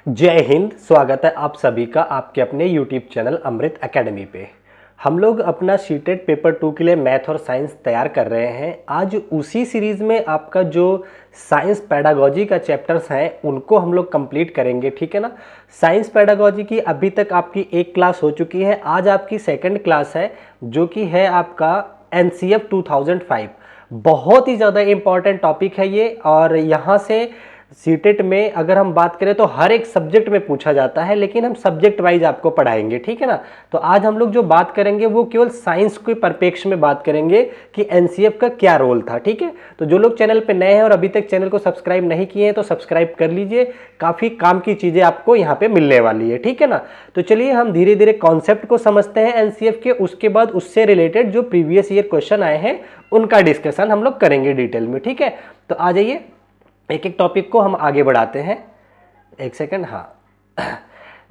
जय हिंद। स्वागत है आप सभी का आपके अपने यूट्यूब चैनल अमृत एकेडमी पे। हम लोग अपना सीटेट पेपर 2 के लिए मैथ और साइंस तैयार कर रहे हैं। आज उसी सीरीज़ में आपका जो साइंस पेडागोजी का चैप्टर्स हैं उनको हम लोग कंप्लीट करेंगे, ठीक है ना। साइंस पेडागोजी की अभी तक आपकी एक क्लास हो चुकी है, आज आपकी सेकंड क्लास है जो कि है आपका NCF 2005। बहुत ही ज़्यादा इम्पॉर्टेंट टॉपिक है ये, और यहाँ से सीटेट में अगर हम बात करें तो हर एक सब्जेक्ट में पूछा जाता है, लेकिन हम सब्जेक्ट वाइज आपको पढ़ाएंगे, ठीक है ना। तो आज हम लोग जो बात करेंगे वो केवल साइंस के परिप्रेक्ष्य में बात करेंगे कि एनसीएफ का क्या रोल था, ठीक है। तो जो लोग चैनल पे नए हैं और अभी तक चैनल को सब्सक्राइब नहीं किए हैं तो सब्सक्राइब कर लीजिए, काफ़ी काम की चीज़ें आपको यहाँ पे मिलने वाली है, ठीक है ना। तो चलिए हम धीरे धीरे कॉन्सेप्ट को समझते हैं एनसीएफ के, उसके बाद उससे रिलेटेड जो प्रीवियस ईयर क्वेश्चन आए हैं उनका डिस्कशन हम लोग करेंगे डिटेल में, ठीक है। तो आ जाइए, एक एक टॉपिक को हम आगे बढ़ाते हैं। एक सेकंड, हाँ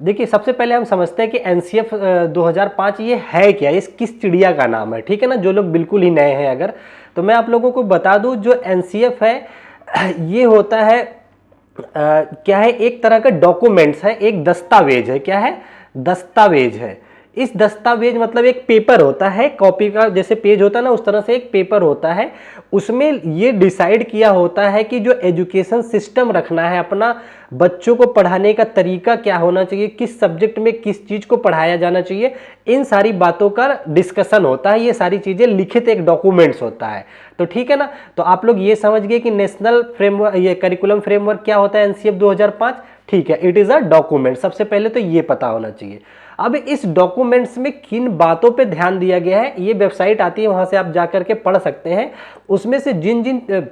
देखिए, सबसे पहले हम समझते हैं कि एनसीएफ 2005 ये है क्या, इस किस चिड़िया का नाम है, ठीक है ना। जो लोग बिल्कुल ही नए हैं अगर, तो मैं आप लोगों को बता दूं, जो एनसीएफ है ये होता है क्या है, एक तरह का डॉक्यूमेंट्स है, एक दस्तावेज है। क्या है? दस्तावेज है। इस दस्तावेज मतलब एक पेपर होता है, कॉपी का जैसे पेज होता है ना, उस तरह से एक पेपर होता है। उसमें ये डिसाइड किया होता है कि जो एजुकेशन सिस्टम रखना है अपना, बच्चों को पढ़ाने का तरीका क्या होना चाहिए, किस सब्जेक्ट में किस चीज को पढ़ाया जाना चाहिए, इन सारी बातों का डिस्कशन होता है। ये सारी चीजें लिखित एक डॉक्यूमेंट्स होता है। तो ठीक है ना। तो आप लोग ये समझ गए कि नेशनल फ्रेमवर्क, ये करिकुलम फ्रेमवर्क क्या होता है एनसीएफ 2005, ठीक है। इट इज अ डॉक्यूमेंट, सबसे पहले तो ये पता होना चाहिए। अब इस डॉक्यूमेंट्स में किन बातों पे ध्यान दिया गया है, ये वेबसाइट आती है, वहां से आप जाकर के पढ़ सकते हैं। उसमें से जिन जिन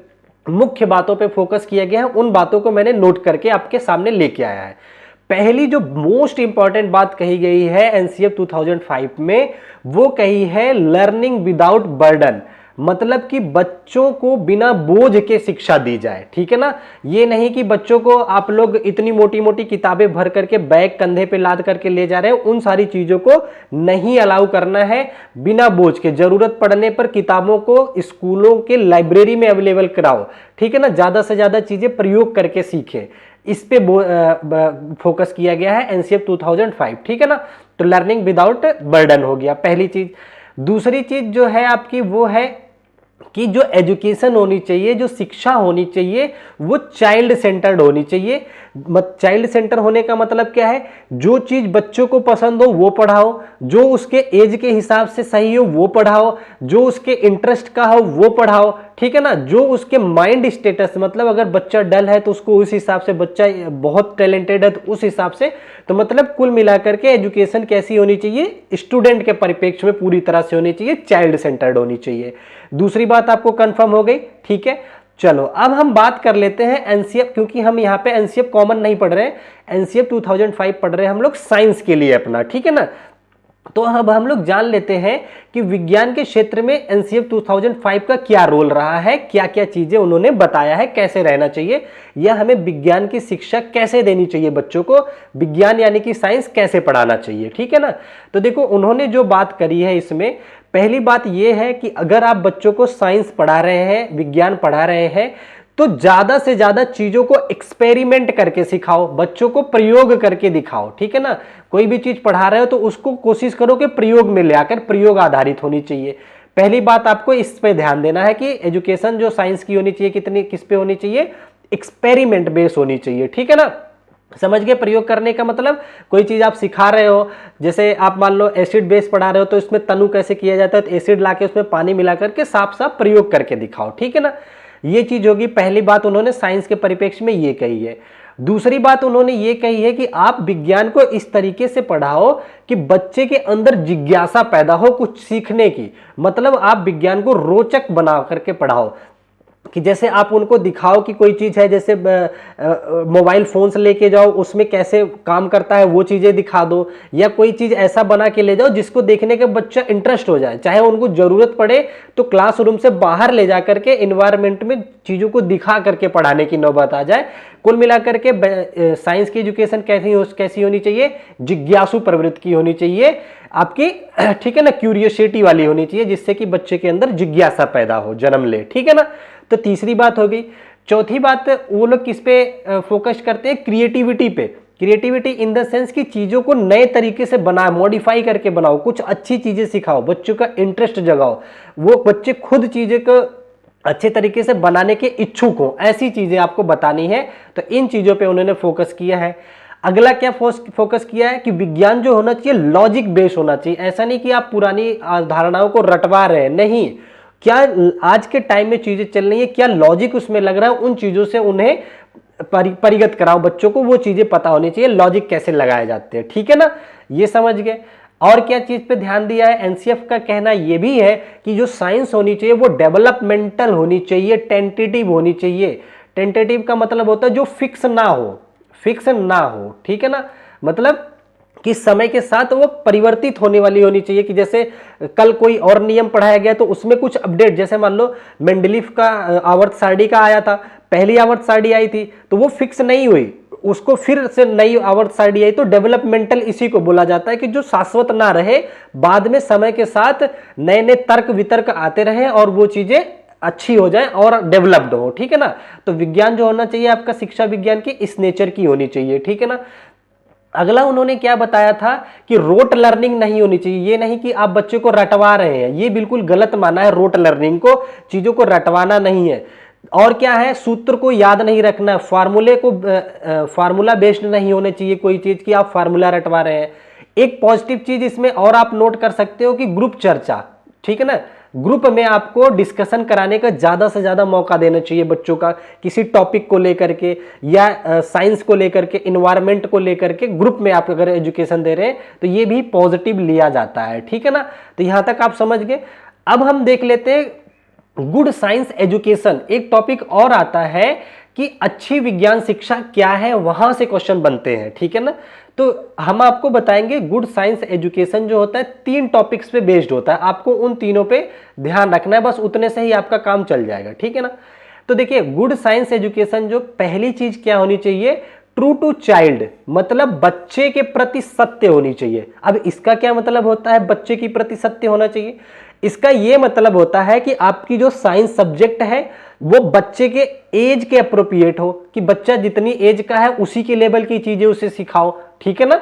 मुख्य बातों पे फोकस किया गया है उन बातों को मैंने नोट करके आपके सामने लेके आया है। पहली जो मोस्ट इंपॉर्टेंट बात कही गई है एनसीएफ 2005 में, वो कही है लर्निंग विदाउट बर्डन, मतलब कि बच्चों को बिना बोझ के शिक्षा दी जाए, ठीक है ना। ये नहीं कि बच्चों को आप लोग इतनी मोटी मोटी किताबें भर करके बैग कंधे पे लाद करके ले जा रहे हैं, उन सारी चीजों को नहीं अलाउ करना है। बिना बोझ के जरूरत पड़ने पर किताबों को स्कूलों के लाइब्रेरी में अवेलेबल कराओ, ठीक है ना। ज्यादा से ज्यादा चीजें प्रयोग करके सीखें, इस पे फोकस किया गया है एनसीएफ 2005, ठीक है ना। तो लर्निंग विदाउट बर्डन हो गया पहली चीज। दूसरी चीज जो है आपकी वो है कि जो एजुकेशन होनी चाहिए, जो शिक्षा होनी चाहिए, वो चाइल्ड सेंटर्ड होनी चाहिए। चाइल्ड सेंटर होने का मतलब क्या है, जो चीज बच्चों को पसंद हो वो पढ़ाओ, जो उसके एज के हिसाब से सही हो वो पढ़ाओ, जो उसके इंटरेस्ट का हो वो पढ़ाओ, ठीक है ना। जो उसके माइंड स्टेटस, मतलब अगर बच्चा डल है तो उसको उस हिसाब से, बच्चा बहुत टैलेंटेड है तो उस हिसाब से। तो मतलब कुल मिलाकर के एजुकेशन कैसी होनी चाहिए, स्टूडेंट के परिप्रेक्ष्य में पूरी तरह से होनी चाहिए, चाइल्ड सेंटर्ड होनी चाहिए। दूसरी बात आपको कंफर्म हो गई, ठीक है। चलो अब हम बात कर लेते हैं एनसीएफ, क्योंकि हम यहाँ पे एनसीएफ कॉमन नहीं पढ़ रहे हैं, एनसीएफ 2005 पढ़ रहे हैं हम लोग साइंस के लिए अपना, ठीक है ना। तो अब हम लोग जान लेते हैं कि विज्ञान के क्षेत्र में एनसीएफ 2005 का क्या रोल रहा है, क्या क्या चीजें उन्होंने बताया है, कैसे रहना चाहिए, या हमें विज्ञान की शिक्षा कैसे देनी चाहिए, बच्चों को विज्ञान यानी कि साइंस कैसे पढ़ाना चाहिए, ठीक है ना। तो देखो उन्होंने जो बात करी है इसमें, पहली बात यह है कि अगर आप बच्चों को साइंस पढ़ा रहे हैं, विज्ञान पढ़ा रहे हैं, तो ज्यादा से ज्यादा चीजों को एक्सपेरिमेंट करके सिखाओ, बच्चों को प्रयोग करके दिखाओ, ठीक है ना। कोई भी चीज पढ़ा रहे हो तो उसको कोशिश करो कि प्रयोग में ले आकर, प्रयोग आधारित होनी चाहिए। पहली बात आपको इस पे ध्यान देना है कि एजुकेशन जो साइंस की होनी चाहिए, कितनी किस पे होनी चाहिए, एक्सपेरिमेंट बेस होनी चाहिए, ठीक है ना। समझ गए प्रयोग करने का मतलब, कोई चीज आप सिखा रहे हो, जैसे आप मान लो एसिड बेस पढ़ा रहे हो तो इसमें तनु कैसे किया जाता है, तो एसिड लाके उसमें पानी मिला करके साफ साफ प्रयोग करके दिखाओ, ठीक है ना। ये चीज होगी पहली बात, उन्होंने साइंस के परिप्रेक्ष्य में ये कही है। दूसरी बात उन्होंने ये कही है कि आप विज्ञान को इस तरीके से पढ़ाओ कि बच्चे के अंदर जिज्ञासा पैदा हो कुछ सीखने की, मतलब आप विज्ञान को रोचक बना करके पढ़ाओ। कि जैसे आप उनको दिखाओ कि कोई चीज है, जैसे मोबाइल फोन्स लेके जाओ, उसमें कैसे काम करता है वो चीजें दिखा दो, या कोई चीज ऐसा बना के ले जाओ जिसको देखने के बच्चा इंटरेस्ट हो जाए, चाहे उनको जरूरत पड़े तो क्लासरूम से बाहर ले जा करके इन्वायरमेंट में चीजों को दिखा करके पढ़ाने की नौबत आ जाए। कुल मिलाकर के साइंस की एजुकेशन कैसी होनी चाहिए, जिज्ञासु प्रवृत्ति की होनी चाहिए आपकी, ठीक है ना, क्यूरियोसिटी वाली होनी चाहिए, जिससे कि बच्चे के अंदर जिज्ञासा पैदा हो, जन्म ले, ठीक है ना। तो तीसरी बात हो गई। चौथी बात वो लोग किस पे फोकस करते हैं, क्रिएटिविटी पे, क्रिएटिविटी इन द सेंस कि चीज़ों को नए तरीके से बनाओ, मॉडिफाई करके बनाओ, कुछ अच्छी चीज़ें सिखाओ, बच्चों का इंटरेस्ट जगाओ, वो बच्चे खुद चीज़ें को अच्छे तरीके से बनाने के इच्छुक हो, ऐसी चीज़ें आपको बतानी है। तो इन चीज़ों पे उन्होंने फोकस किया है। अगला क्या फोकस किया है कि विज्ञान जो होना चाहिए लॉजिक बेस्ड होना चाहिए। ऐसा नहीं कि आप पुरानी धारणाओं को रटवा रहे हैं, नहीं, क्या आज के टाइम में चीज़ें चल रही है, क्या लॉजिक उसमें लग रहा है, उन चीज़ों से उन्हें परिगत कराओ, बच्चों को वो चीज़ें पता होनी चाहिए, लॉजिक कैसे लगाए जाते हैं, ठीक है ना, ये समझ गए। और क्या चीज़ पे ध्यान दिया है, एनसीएफ का कहना ये भी है कि जो साइंस होनी चाहिए वो डेवलपमेंटल होनी चाहिए, टेंटेटिव होनी चाहिए। टेंटेटिव का मतलब होता है जो फिक्स ना हो, फिक्स ना हो, ठीक है ना, मतलब कि समय के साथ वो परिवर्तित होने वाली होनी चाहिए। कि जैसे कल कोई और नियम पढ़ाया गया तो उसमें कुछ अपडेट, जैसे मान लो मेंडलीफ का आवर्त सारणी का आया था, पहली आवर्त सारणी आई थी तो वो फिक्स नहीं हुई, उसको फिर से नई आवर्त सारणी आई, तो डेवलपमेंटल इसी को बोला जाता है कि जो शाश्वत ना रहे, बाद में समय के साथ नए नए तर्क वितर्क आते रहे और वो चीजें अच्छी हो जाए और डेवलप्ड हो, ठीक है ना। तो विज्ञान जो होना चाहिए आपका शिक्षा विज्ञान की इस नेचर की होनी चाहिए, ठीक है ना। अगला उन्होंने क्या बताया था कि रोट लर्निंग नहीं होनी चाहिए। ये नहीं कि आप बच्चे को रटवा रहे हैं, ये बिल्कुल गलत माना है रोट लर्निंग को, चीजों को रटवाना नहीं है। और क्या है, सूत्र को याद नहीं रखना है, फार्मूले को फार्मूला बेस्ड नहीं होने चाहिए कोई चीज की आप फार्मूला रटवा रहे हैं। एक पॉजिटिव चीज इसमें और आप नोट कर सकते हो कि ग्रुप चर्चा, ठीक है ना, ग्रुप में आपको डिस्कशन कराने का ज्यादा से ज्यादा मौका देना चाहिए बच्चों का, किसी टॉपिक को लेकर के या साइंस को लेकर के, इन्वायरमेंट को लेकर के ग्रुप में आप अगर एजुकेशन दे रहे हैं तो ये भी पॉजिटिव लिया जाता है, ठीक है ना। तो यहां तक आप समझ गए। अब हम देख लेते हैं गुड साइंस एजुकेशन, एक टॉपिक और आता है कि अच्छी विज्ञान शिक्षा क्या है, वहां से क्वेश्चन बनते हैं, ठीक है ना। तो हम आपको बताएंगे गुड साइंस एजुकेशन जो होता है 3 टॉपिक्स पे बेस्ड होता है, आपको उन तीनों पे ध्यान रखना है, बस उतने से ही आपका काम चल जाएगा, ठीक है ना। तो देखिए गुड साइंस एजुकेशन जो पहली चीज क्या होनी चाहिए, ट्रू टू चाइल्ड, मतलब बच्चे के प्रति सत्य होनी चाहिए। अब इसका क्या मतलब होता है बच्चे के प्रति सत्य होना चाहिए, इसका यह मतलब होता है कि आपकी जो साइंस सब्जेक्ट है वो बच्चे के एज के अप्रोप्रिएट हो, कि बच्चा जितनी एज का है उसी के लेवल की चीजें उसे सिखाओ, ठीक है ना।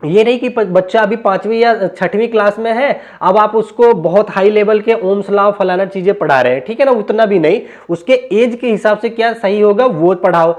ये नहीं कि बच्चा अभी 5वीं या 6वीं क्लास में है, अब आप उसको बहुत हाई लेवल के ओम्स लॉ फलाना चीजें पढ़ा रहे हैं, ठीक है ना, उतना भी नहीं, उसके एज के हिसाब से क्या सही होगा वो पढ़ाओ।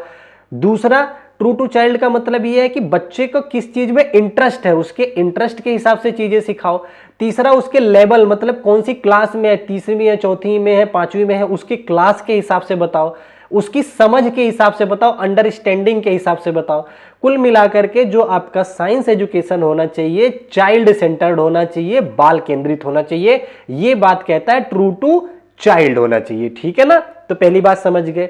दूसरा, ट्रू टू चाइल्ड का मतलब ये है कि बच्चे को किस चीज में इंटरेस्ट है, उसके इंटरेस्ट के हिसाब से चीजें सिखाओ। तीसरा, उसके लेवल, मतलब कौन सी क्लास में है, 3वीं में है, 4वीं में है, 5वीं में है, उसके क्लास के हिसाब से बताओ, उसकी समझ के हिसाब से बताओ, अंडरस्टैंडिंग के हिसाब से बताओ। कुल मिलाकर के जो आपका साइंस एजुकेशन होना चाहिए चाइल्ड सेंटर्ड होना चाहिए, बाल केंद्रित होना चाहिए, ये बात कहता है ट्रू टू चाइल्ड होना चाहिए, ठीक है ना। तो पहली बात समझ गए।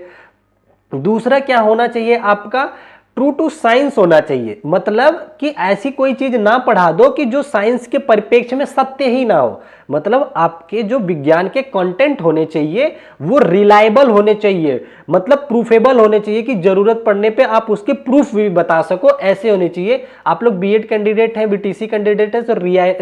दूसरा क्या होना चाहिए आपका, ट्रू टू साइंस होना चाहिए, मतलब कि ऐसी कोई चीज ना पढ़ा दो कि जो साइंस के परिप्रेक्ष्य में सत्य ही ना हो। मतलब आपके जो विज्ञान के कंटेंट होने चाहिए वो रिलायबल होने चाहिए, मतलब प्रूफेबल होने चाहिए, कि जरूरत पड़ने पे आप उसके प्रूफ भी बता सको, ऐसे होने चाहिए। आप लोग बीएड कैंडिडेट हैं, बीटीसी कैंडिडेट हैं, तो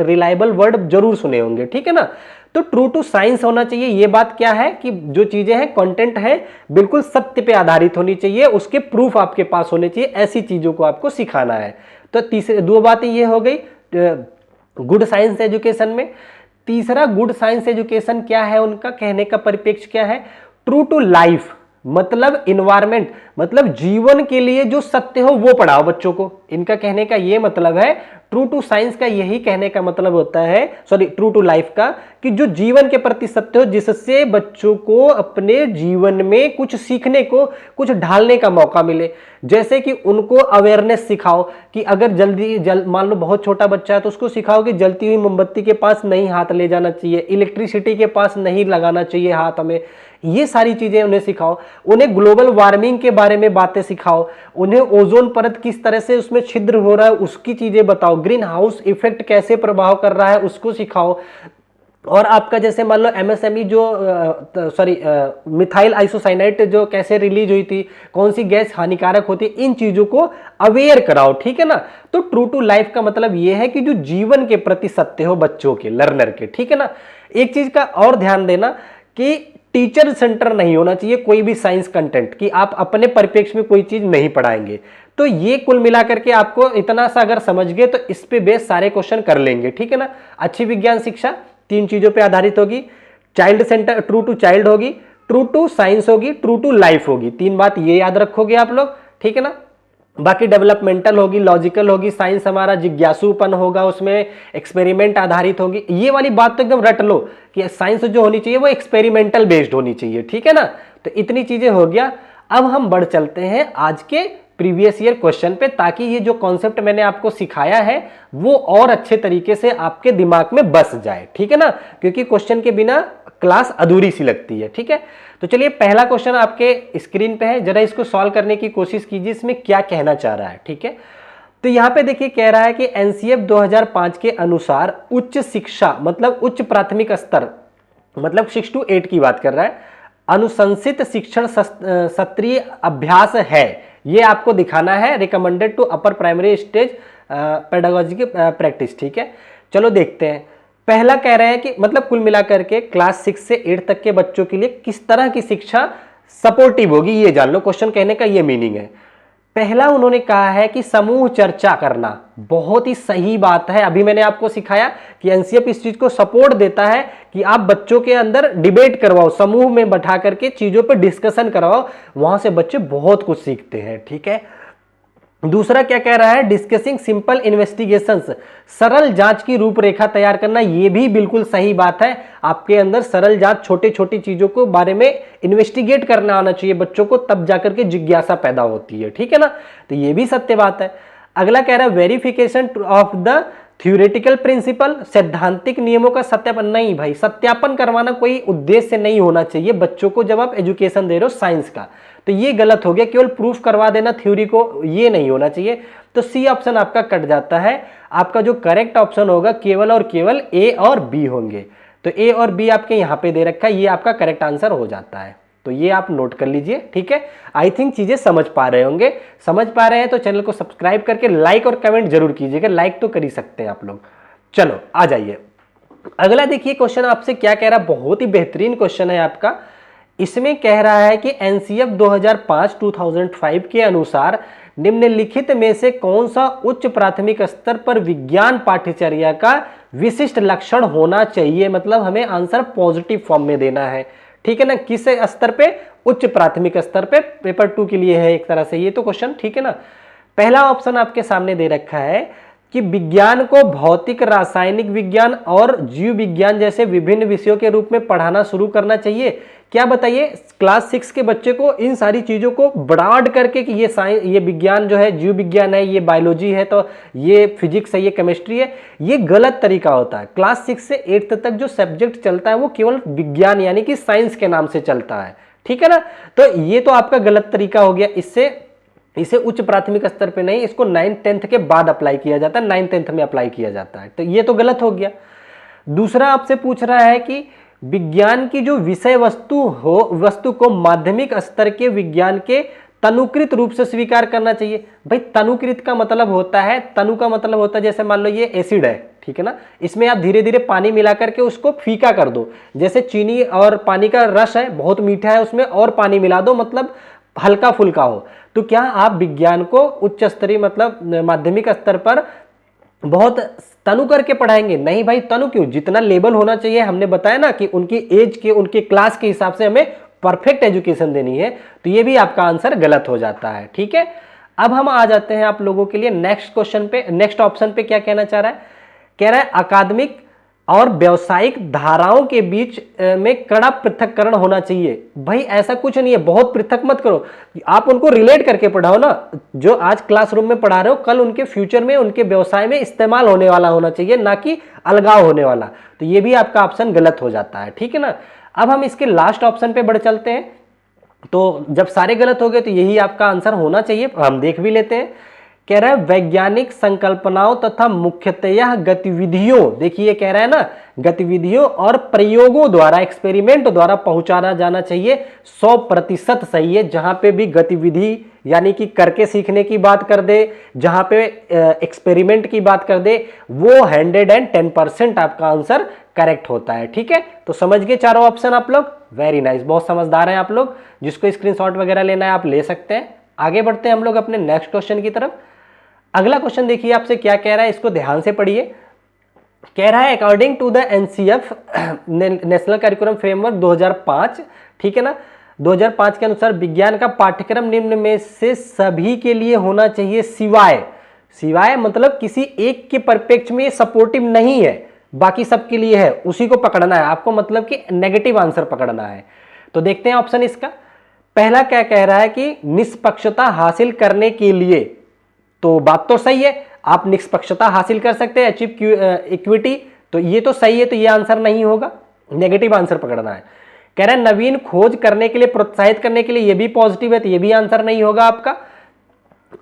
रिलायबल वर्ड जरूर सुने होंगे, ठीक है ना। तो ट्रू टू साइंस होना चाहिए, ये बात क्या है कि जो चीजें हैं कंटेंट है बिल्कुल सत्य पे आधारित होनी चाहिए, उसके प्रूफ आपके पास होने चाहिए, ऐसी चीजों को आपको सिखाना है। तो तीसरे 2 बातें ये हो गई गुड साइंस एजुकेशन में। तीसरा, गुड साइंस एजुकेशन क्या है, उनका कहने का परिप्रेक्ष्य क्या है, ट्रू टू लाइफ, मतलब इन्वायरमेंट, मतलब जीवन के लिए जो सत्य हो वो पढ़ाओ बच्चों को। इनका कहने का ये मतलब है, ट्रू टू साइंस का यही कहने का मतलब होता है, सॉरी ट्रू टू लाइफ का, कि जो जीवन के प्रति सत्य हो, जिससे बच्चों को अपने जीवन में कुछ सीखने को, कुछ ढालने का मौका मिले। जैसे कि उनको अवेयरनेस सिखाओ कि अगर मान लो बहुत छोटा बच्चा है तो उसको सिखाओ कि जलती हुई मोमबत्ती के पास नहीं हाथ ले जाना चाहिए, इलेक्ट्रिसिटी के पास नहीं लगाना चाहिए हाथ हमें, ये सारी चीजें उन्हें सिखाओ। उन्हें ग्लोबल वार्मिंग के बारे में बातें सिखाओ, उन्हें ओजोन परत किस तरह से उसमें छिद्र हो रहा है उसकी चीजें बताओ, ग्रीन हाउस इफेक्ट कैसे प्रभाव कर रहा है उसको सिखाओ। और आपका जैसे मान लो एमएसएमई जो मिथाइल आइसोसाइनाइट जो कैसे रिलीज हुई थी, कौन सी गैस हानिकारक होती है, इन चीजों को अवेयर कराओ, ठीक है ना। तो ट्रू टू लाइफ का मतलब यह है कि जो जीवन के प्रति सत्य हो बच्चों के, लर्नर के, ठीक है ना। एक चीज का और ध्यान देना कि टीचर सेंटर नहीं होना चाहिए कोई भी साइंस कंटेंट, कि आप अपने परिप्रेक्ष्य में कोई चीज नहीं पढ़ाएंगे। तो ये कुल मिलाकर के आपको इतना सा अगर समझ गए तो इस पे बेस सारे क्वेश्चन कर लेंगे, ठीक है ना। अच्छी विज्ञान शिक्षा 3 चीजों पे आधारित होगी, child centre, true to child होगी, ट्रू टू साइंस होगी, ट्रू टू लाइफ होगी। 3 बात ये याद रखोगे आप लोग, ठीक है ना। बाकी डेवलपमेंटल होगी, लॉजिकल होगी, साइंस हमारा जिज्ञासुपन होगा, उसमें एक्सपेरिमेंट आधारित होगी। ये वाली बात तो एकदम रट लो कि साइंस जो होनी चाहिए वो एक्सपेरिमेंटल बेस्ड होनी चाहिए, ठीक है ना। तो इतनी चीजें हो गया। अब हम बढ़ चलते हैं आज के प्रीवियस ईयर क्वेश्चन पे, ताकि ये जो कॉन्सेप्ट मैंने आपको सिखाया है वो और अच्छे तरीके से आपके दिमाग में बस जाए, ठीक है ना, क्योंकि क्वेश्चन के बिना क्लास अधूरी सी लगती है, ठीक है। तो चलिए पहला क्वेश्चन आपके स्क्रीन पे है, जरा इसको सॉल्व करने की कोशिश कीजिए, इसमें क्या कहना चाह रहा है, ठीक है। तो यहां पे देखिए कह रहा है कि एनसीएफ 2005 के अनुसार उच्च शिक्षा मतलब उच्च प्राथमिक स्तर, मतलब 6 to 8 की बात कर रहा है, अनुशंसित शिक्षण सत्रीय अभ्यास है, ये आपको दिखाना है, recommended to upper primary stage pedagogical practice, ठीक है। चलो देखते हैं। पहला कह रहे हैं कि मतलब कुल मिलाकर के क्लास 6 से 8 तक के बच्चों के लिए किस तरह की शिक्षा सपोर्टिव होगी, ये जान लो। क्वेश्चन कहने का ये मीनिंग है। पहला उन्होंने कहा है कि समूह चर्चा करना, बहुत ही सही बात है। अभी मैंने आपको सिखाया कि एनसीएफ इस चीज को सपोर्ट देता है कि आप बच्चों के अंदर डिबेट करवाओ, समूह में बैठा करके चीजों पर डिस्कशन करवाओ, वहां से बच्चे बहुत कुछ सीखते हैं, ठीक है। दूसरा क्या कह रहा है, डिस्कसिंग सिंपल इन्वेस्टिगेशंस, सरल जांच की रूपरेखा तैयार करना, यह भी बिल्कुल सही बात है। आपके अंदर सरल जांच, छोटी छोटी चीजों को बारे में इन्वेस्टिगेट करना आना चाहिए बच्चों को, तब जाकर के जिज्ञासा पैदा होती है, ठीक है ना। तो यह भी सत्य बात है। अगला कह रहा है verification of the theoretical principle, सैद्धांतिक नियमों का सत्यापन। नहीं भाई, सत्यापन करवाना कोई उद्देश्य नहीं होना चाहिए बच्चों को जब आप एजुकेशन दे रहे हो साइंस का, तो ये गलत हो गया। केवल प्रूफ करवा देना थ्योरी को, ये नहीं होना चाहिए। तो सी ऑप्शन आपका कट जाता है। आपका जो करेक्ट ऑप्शन होगा केवल और केवल ए और बी होंगे। तो ए और बी आपके यहां पे दे रखा है, ये आपका करेक्ट आंसर हो जाता है। तो ये आप नोट कर लीजिए, ठीक है। आई थिंक चीजें समझ पा रहे होंगे। समझ पा रहे हैं तो चैनल को सब्सक्राइब करके लाइक और कमेंट जरूर कीजिएगा, लाइक तो कर ही सकते हैं आप लोग। चलो आ जाइए। अगला देखिए क्वेश्चन आपसे क्या कह रहा है, बहुत ही बेहतरीन क्वेश्चन है आपका। इसमें कह रहा है कि एनसीएफ 2005 के अनुसार निम्नलिखित में से कौन सा उच्च प्राथमिक स्तर पर विज्ञान पाठ्यचर्या का विशिष्ट लक्षण होना चाहिए, मतलब हमें आंसर पॉजिटिव फॉर्म में देना है, ठीक है ना। किस स्तर पे, उच्च प्राथमिक स्तर पे, पेपर 2 के लिए है एक तरह से ये तो क्वेश्चन, ठीक है ना। पहला ऑप्शन आपके सामने दे रखा है कि विज्ञान को भौतिक, रासायनिक विज्ञान और जीव विज्ञान जैसे विभिन्न विषयों के रूप में पढ़ाना शुरू करना चाहिए। क्या बताइए, क्लास 6 के बच्चे को इन सारी चीजों को ब्रॉड करके कि ये साइंस, ये विज्ञान जो है जीव विज्ञान है, ये बायोलॉजी है, तो ये फिजिक्स है, ये केमिस्ट्री है, ये गलत तरीका होता है। क्लास 6 से 8 तक जो सब्जेक्ट चलता है वो केवल विज्ञान यानी कि साइंस के नाम से चलता है, ठीक है ना। तो ये तो आपका गलत तरीका हो गया। इसे उच्च प्राथमिक स्तर पे नहीं, इसको 9th 10th के बाद अप्लाई किया जाता है, 9th 10th में अप्लाई किया जाता है, तो ये तो गलत हो गया। दूसरा आपसे पूछ रहा है कि विज्ञान की जो विषय वस्तु को माध्यमिक स्तर के विज्ञान के तनुकृत रूप से स्वीकार करना चाहिए। भाई तनुकृत का मतलब होता है, तनु का मतलब होता है जैसे मान लो ये एसिड है, ठीक है ना, इसमें आप धीरे धीरे पानी मिला करके उसको फीका कर दो। जैसे चीनी और पानी का रस है, बहुत मीठा है, उसमें और पानी मिला दो, मतलब हल्का फुल्का हो। तो क्या आप विज्ञान को उच्च स्तरीय मतलब माध्यमिक स्तर पर बहुत तनु करके पढ़ाएंगे? नहीं भाई, तनु क्यों, जितना लेवल होना चाहिए, हमने बताया ना कि उनकी एज के, उनके क्लास के हिसाब से हमें परफेक्ट एजुकेशन देनी है। तो ये भी आपका आंसर गलत हो जाता है, ठीक है। अब हम आ जाते हैं आप लोगों के लिए नेक्स्ट क्वेश्चन पे, नेक्स्ट ऑप्शन पे। क्या कहना चाह रहा है, कह रहा है अकादमिक और व्यावसायिक धाराओं के बीच में कड़ा पृथक्करण होना चाहिए। भाई ऐसा कुछ नहीं है, बहुत पृथक मत करो, आप उनको रिलेट करके पढ़ाओ ना। जो आज क्लासरूम में पढ़ा रहे हो, कल उनके फ्यूचर में, उनके व्यवसाय में इस्तेमाल होने वाला होना चाहिए, ना कि अलगाव होने वाला। तो ये भी आपका ऑप्शन गलत हो जाता है, ठीक है ना। अब हम इसके लास्ट ऑप्शन पे बढ़ चलते हैं। तो जब सारे गलत हो गए तो यही आपका आंसर होना चाहिए, हम देख भी लेते हैं। कह रहा है वैज्ञानिक संकल्पनाओं तथा मुख्यतया गतिविधियों, देखिए कह रहा है ना, गतिविधियों और प्रयोगों द्वारा, एक्सपेरिमेंट द्वारा पहुंचाना जाना चाहिए 100% सही है। जहां पे भी गतिविधि यानी कि करके सीखने की बात कर दे, जहां पे एक्सपेरिमेंट की बात कर दे, वो 110% आपका आंसर करेक्ट होता है। ठीक है, तो समझ गए चारों ऑप्शन आप लोग, वेरी नाइस, बहुत समझदार हैं आप लोग। जिसको स्क्रीनशॉट वगैरह लेना है आप ले सकते हैं। आगे बढ़ते हैं हम लोग अपने नेक्स्ट क्वेश्चन की तरफ। अगला क्वेश्चन देखिए आपसे क्या कह रहा है, इसको ध्यान से पढ़िए। कह रहा है according to the NCF national curriculum framework 2005, ठीक है ना, 2005 के अनुसार विज्ञान का पाठ्यक्रम निम्न में से सभी के लिए होना चाहिए सिवाय मतलब किसी एक के परिप्रेक्ष्य में सपोर्टिव नहीं है, बाकी सबके लिए है, उसी को पकड़ना है आपको, मतलब कि नेगेटिव आंसर पकड़ना है। तो देखते हैं ऑप्शन इसका। पहला क्या कह रहा है कि निष्पक्षता हासिल करने के लिए, तो बात तो सही है, आप निष्पक्षता हासिल कर सकते हैं, अचीव इक्विटी, तो ये तो सही है, तो ये आंसर नहीं होगा, नेगेटिव आंसर पकड़ना है। कह रहा है नवीन खोज करने के लिए प्रोत्साहित करने के लिए, ये भी पॉजिटिव है, तो ये भी आंसर नहीं होगा आपका।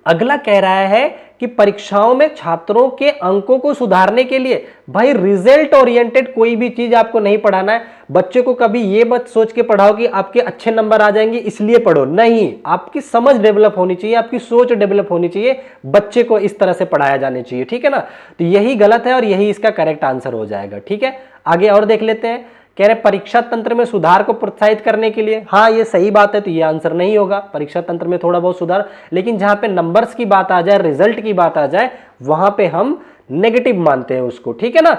अगला कह रहा है कि परीक्षाओं में छात्रों के अंकों को सुधारने के लिए, भाई रिजल्ट ओरिएंटेड कोई भी चीज आपको नहीं पढ़ाना है। बच्चे को कभी ये मत सोच के पढ़ाओ कि आपके अच्छे नंबर आ जाएंगे इसलिए पढ़ो, नहीं, आपकी समझ डेवलप होनी चाहिए, आपकी सोच डेवलप होनी चाहिए, बच्चे को इस तरह से पढ़ाया जाना चाहिए। ठीक है ना, तो यही गलत है और यही इसका करेक्ट आंसर हो जाएगा। ठीक है, आगे और देख लेते हैं। कह रहे परीक्षा तंत्र में सुधार को प्रोत्साहित करने के लिए, हाँ ये सही बात है, तो ये आंसर नहीं होगा, परीक्षा तंत्र में थोड़ा बहुत सुधार, लेकिन जहां पे नंबर्स की बात आ जाए, रिजल्ट की बात आ जाए, वहां पे हम नेगेटिव मानते हैं उसको। ठीक है ना,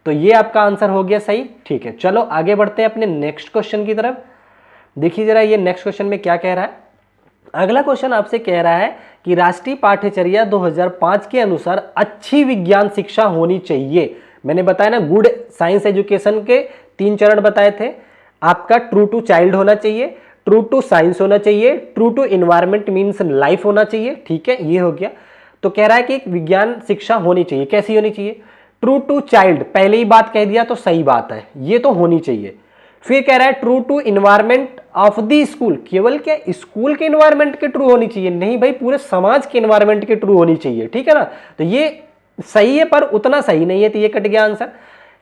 तो ये आपका आंसर हो गया सही। ठीक है, चलो आगे बढ़ते हैं अपने नेक्स्ट क्वेश्चन की तरफ। देखिए जरा ये नेक्स्ट क्वेश्चन में क्या कह रहा है। अगला क्वेश्चन आपसे कह रहा है कि राष्ट्रीय पाठ्यचर्या 2005 के अनुसार अच्छी विज्ञान शिक्षा होनी चाहिए। मैंने बताया ना, गुड साइंस एजुकेशन के 3 चरण बताए थे। आपका ट्रू टू चाइल्ड होना चाहिए, ट्रू टू साइंस होना चाहिए, true to environment means life होना चाहिए। ठीक है, ये हो गया। तो कह रहा है कि एक विज्ञान शिक्षा होनी चाहिए, कैसी होनी चाहिए, ट्रू टू चाइल्ड, पहले ही बात कह दिया तो सही बात है, ये तो होनी चाहिए। फिर कह रहा है true to environment of the school, केवल क्या स्कूल के इन्वायरमेंट के ट्रू होनी चाहिए, नहीं भाई पूरे समाज के इन्वायरमेंट के ट्रू होनी चाहिए। ठीक है ना, तो ये सही है पर उतना सही नहीं है, तो ये कट गया आंसर।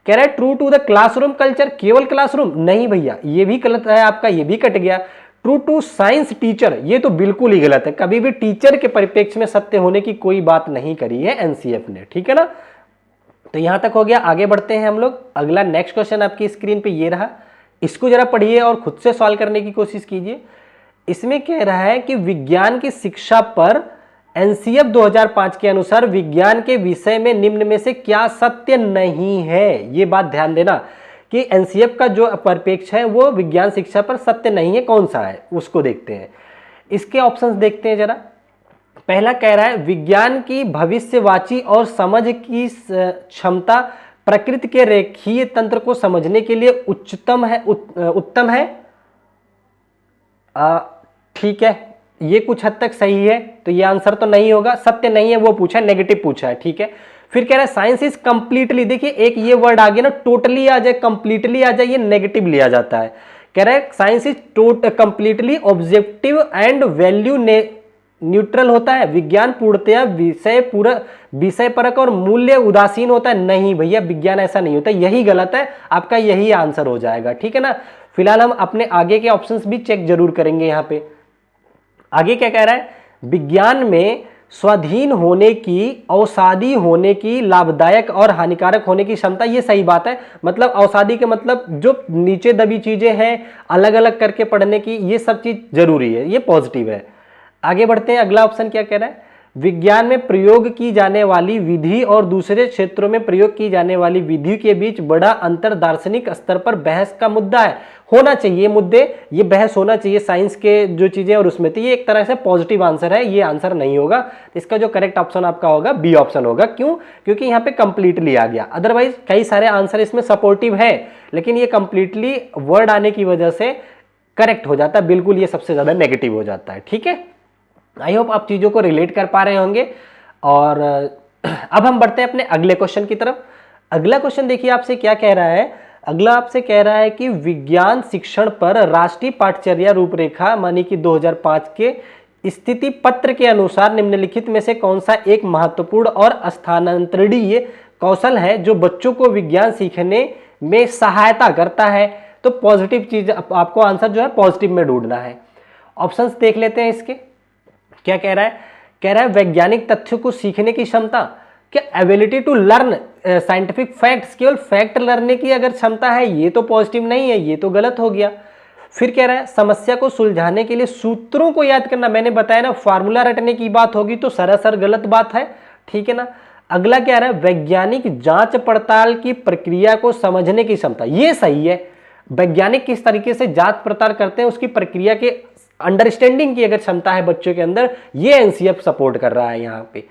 कह रहा है true to the classroom culture, केवल क्लासरूम, नहीं भैया ये भी गलत है आपका, ये भी कट गया। ट्रू टू साइंस टीचर, ये तो बिल्कुल ही गलत है, कभी भी टीचर के परिप्रेक्ष्य में सत्य होने की कोई बात नहीं करी है एनसीएफ ने। ठीक है ना, तो यहां तक हो गया। आगे बढ़ते हैं हम लोग। अगला नेक्स्ट क्वेश्चन आपकी स्क्रीन पे ये रहा, इसको जरा पढ़िए और खुद से सॉल्व करने की कोशिश कीजिए। इसमें कह रहा है कि विज्ञान की शिक्षा पर एनसीएफ 2005 के अनुसार विज्ञान के विषय में निम्न में से क्या सत्य नहीं है। ये बात ध्यान देना कि एनसीएफ का जो परिप्रेक्ष्य है वो विज्ञान शिक्षा पर सत्य नहीं है, कौन सा है उसको देखते हैं। इसके ऑप्शंस देखते हैं जरा। पहला कह रहा है विज्ञान की भविष्यवाची और समझ की क्षमता प्रकृति के रेखीय तंत्र को समझने के लिए उत्तम है। ठीक है, ये कुछ हद तक सही है, तो ये आंसर तो नहीं होगा, सत्य नहीं है वो पूछा है, नेगेटिव पूछा है। ठीक है, फिर कह रहा है साइंस इज कंप्लीटली, देखिए एक ये वर्ड आ गया ना, टोटली आ जाए, कंप्लीटली आ जाए, ये नेगेटिव लिया जाता है। कह रहा है science is completely objective and value neutral होता है, विज्ञान पूर्णतया विषय परक और मूल्य उदासीन होता है। नहीं भैया, विज्ञान ऐसा नहीं होता, यही गलत है आपका, यही आंसर हो जाएगा। ठीक है ना, फिलहाल हम अपने आगे के ऑप्शंस भी चेक जरूर करेंगे। यहां पे आगे क्या कह रहा है, विज्ञान में स्वाधीन होने की, अवसादी होने की, लाभदायक और हानिकारक होने की क्षमता, ये सही बात है। मतलब अवसादी के मतलब जो नीचे दबी चीजें हैं अलग अलग करके पढ़ने की, ये सब चीज जरूरी है, ये पॉजिटिव है। आगे बढ़ते हैं। अगला ऑप्शन क्या कह रहा है, विज्ञान में प्रयोग की जाने वाली विधि और दूसरे क्षेत्रों में प्रयोग की जाने वाली विधि के बीच बड़ा अंतर दार्शनिक स्तर पर बहस का मुद्दा है। होना चाहिए मुद्दे, ये बहस होना चाहिए साइंस के जो चीजें और उसमें, तो ये एक तरह से पॉजिटिव आंसर है, ये आंसर नहीं होगा। तो इसका जो करेक्ट ऑप्शन आपका होगा बी ऑप्शन होगा। क्यों? क्योंकि यहाँ पे कंप्लीटली आ गया, अदरवाइज कई सारे आंसर इसमें सपोर्टिव है, लेकिन ये कंप्लीटली वर्ड आने की वजह से करेक्ट हो जाता है, बिल्कुल ये सबसे ज्यादा नेगेटिव हो जाता है। ठीक है, आई होप आप चीजों को रिलेट कर पा रहे होंगे। और अब हम बढ़ते हैं अपने अगले क्वेश्चन की तरफ। अगला क्वेश्चन देखिए आपसे क्या कह रहा है। अगला आपसे कह रहा है कि विज्ञान शिक्षण पर राष्ट्रीय पाठ्यचर्या रूपरेखा मानी कि 2005 के स्थिति पत्र के अनुसार निम्नलिखित में से कौन सा एक महत्वपूर्ण और स्थानांतरणीय कौशल है जो बच्चों को विज्ञान सीखने में सहायता करता है? तो पॉजिटिव चीज, आपको आंसर जो है पॉजिटिव में ढूंढना है। ऑप्शंस देख लेते हैं इसके। क्या कह रहा है? कह रहा है वैज्ञानिक तथ्यों को सीखने की क्षमता। क्या ability to learn scientific facts, केवल फैक्ट लर्नने की अगर क्षमता है, ये तो पॉजिटिव नहीं है, ये तो गलत हो गया। फिर कह रहा है समस्या को सुलझाने के लिए सूत्रों को याद करना। मैंने बताया ना, फार्मूला रटने की बात होगी तो सरासर गलत बात है, ठीक है ना। अगला क्या रहा है? वैज्ञानिक जांच पड़ताल की प्रक्रिया को समझने की क्षमता, ये सही है। वैज्ञानिक किस तरीके से जांच पड़ताल करते हैं उसकी प्रक्रिया के अंडरस्टैंडिंग की अगर क्षमता है बच्चों के अंदर, ये एनसीएफ सपोर्ट कर रहा है यहाँ पे।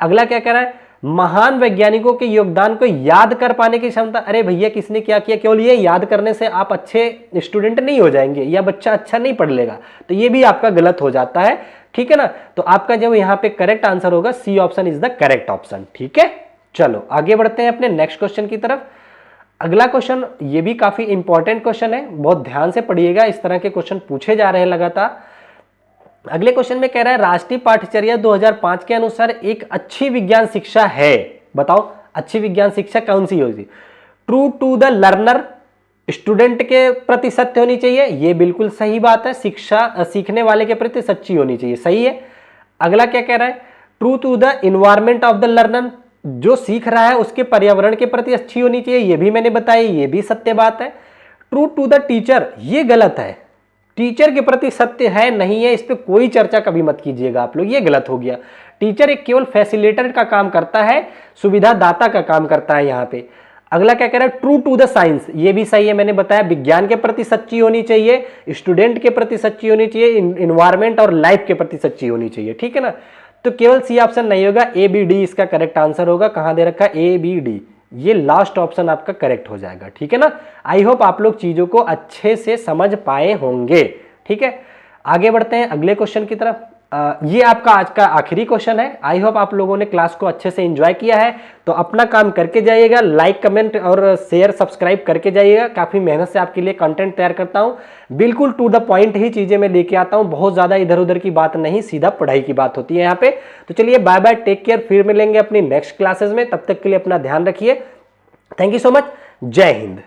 अगला क्या कह रहा है? महान वैज्ञानिकों के योगदान को याद कर पाने की क्षमता। अरे भैया, किसने क्या किया? केवल ये याद करने से आप अच्छे स्टूडेंट नहीं हो जाएंगे या बच्चा अच्छा नहीं पढ़ लेगा, तो ये भी आपका गलत हो जाता है, ठीक है ना। तो आपका जो यहाँ पे करेक्ट आंसर होगा C option is the correct option, ठीक है। चलो आगे बढ़ते हैं अपने नेक्स्ट क्वेश्चन की तरफ। अगला क्वेश्चन ये भी काफी इंपॉर्टेंट क्वेश्चन है, बहुत ध्यान से पढ़िएगा, इस तरह के क्वेश्चन पूछे जा रहे हैं लगातार। अगले क्वेश्चन में कह रहा है राष्ट्रीय पाठ्यचर्या 2005 के अनुसार एक अच्छी विज्ञान शिक्षा है। बताओ अच्छी विज्ञान शिक्षा कौन सी होगी? True to the learner, student के प्रति सत्य होनी चाहिए, ये बिल्कुल सही बात है। शिक्षा सीखने वाले के प्रति सच्ची होनी चाहिए, सही है। अगला क्या कह रहा है? True to the environment of the learner, जो सीख रहा है उसके पर्यावरण के प्रति अच्छी होनी चाहिए, ये भी मैंने बताया, ये भी सत्य बात है। ट्रू टू द टीचर, ये गलत है। टीचर के प्रति सत्य है नहीं है, इस पर कोई चर्चा कभी मत कीजिएगा आप लोग, ये गलत हो गया। टीचर एक केवल फैसिलिटेटर का काम करता है, सुविधा दाता का काम करता है यहाँ पे। अगला क्या कह रहा है? ट्रू टू द साइंस, ये भी सही है, मैंने बताया विज्ञान के प्रति सच्ची होनी चाहिए, स्टूडेंट के प्रति सच्ची होनी चाहिए, इन्वायरमेंट और लाइफ के प्रति सच्ची होनी चाहिए, ठीक है ना। तो केवल सी ऑप्शन नहीं होगा, ए बी डी इसका करेक्ट आंसर होगा। कहां दे रखा है? ए बी डी, ये लास्ट ऑप्शन आपका करेक्ट हो जाएगा, ठीक है ना। आई होप आप लोग चीजों को अच्छे से समझ पाए होंगे, ठीक है। आगे बढ़ते हैं अगले क्वेश्चन की तरफ। ये आपका आज का आखिरी क्वेश्चन है। आई होप आप लोगों ने क्लास को अच्छे से एंजॉय किया है, तो अपना काम करके जाइएगा, लाइक कमेंट और शेयर सब्सक्राइब करके जाइएगा। काफी मेहनत से आपके लिए कंटेंट तैयार करता हूं, बिल्कुल टू द पॉइंट ही चीजें मैं लेके आता हूं, बहुत ज्यादा इधर उधर की बात नहीं, सीधा पढ़ाई की बात होती है यहाँ पे। तो चलिए बाय बाय, टेक केयर, फिर मिलेंगे अपनी नेक्स्ट क्लासेस में, तब तक के लिए अपना ध्यान रखिए। थैंक यू सो मच, जय हिंद।